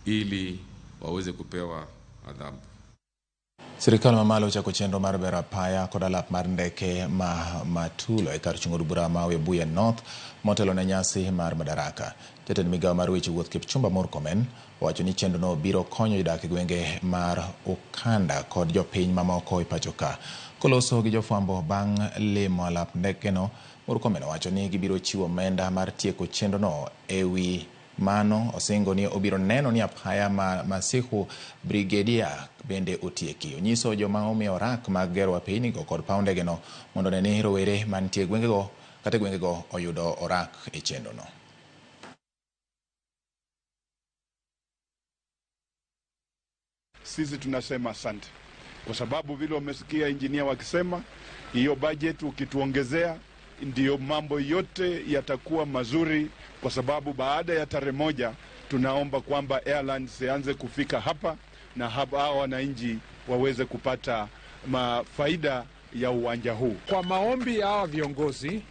ili waweze kupewa adhabu. Sirkal mamalo chako chenro mar bero apaya kod alap mar ndeke ma Matulo e kar chung'o bura ma Webuye North motelo ne nyasi mar Madaraka. Jatend migawo mar weche wuoth Kipchumba Murkomen wacho ni chenro no biro konyo jodak e gwenge mar Ukanda kod jopiny mamoko e pacho ka. Koloso gi jofwambo bang' limo alap ndeke no, Murkomen wacho ni gibiro chiwo omenda mar tieko chenro no ewi mano osingo ni obiro neno ni apaya ma Masihu Brigedia bende otieki. Onyiso joma omiyo orak mag gero apeyni go kod paw ndege no mondo ne ni rowere mantie gwengego kata gwengego oyudo orak e chenro no. Sisi tunasema asante kwa sababu vile wamesikia engineer wakisema hiyo budget ukituongezea ndio mambo yote yatakuwa mazuri, kwa sababu baada ya tarehe 1 tunaomba kwamba airlines zianze kufika hapa na hapa wananchi waweze kupata faida ya uwanja huu. Kwa maombi ya hawa viongozi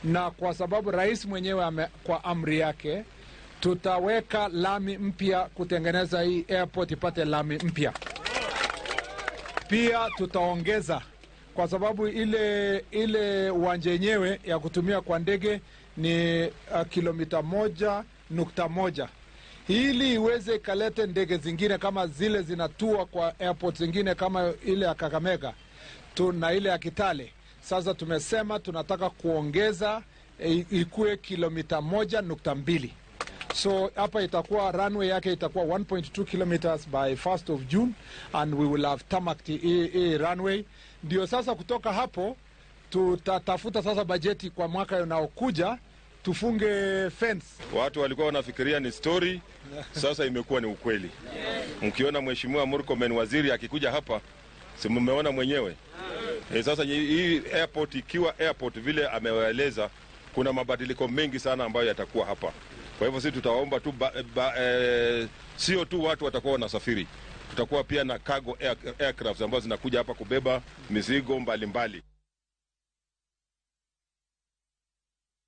na kwa sababu rais mwenyewe kwa amri yake, tutaweka lami mpya kutengeneza hii airport ipate lami mpya. Pia tutaongeza kwa sababu ile uwanja yenyewe ya kutumia kwa ndege ni kilomita 1.1. Ili iweze kalete ndege zingine kama zile zinatua kwa airport zingine kama ile ya Kakamega na ile ya Kitale. Sasa tumesema tunataka kuongeza ikue kilomita 1.2. So hapa itakuwa runway yake itakuwa 1.2 kilometers by 1st of June and we will have tarmac runway. Ndio sasa kutoka hapo tutatafuta sasa bajeti kwa mwaka unaokuja tufunge fence. Watu walikuwa wanafikiria ni story, sasa imekuwa ni ukweli. Mkiona Mheshimiwa Murkomen waziri akikuja hapa, si mmeona mwenyewe. Sasa hii airport ikiwa airport vile amewaeleza, kuna mabadiliko mengi sana ambayo yatakuwa hapa. Kwa hivyo sisi tutaomba tu sio tu watu watakuwa wanasafiri. Tutakuwa pia na cargo aircraft ambazo zinakuja hapa kubeba mizigo mbalimbali.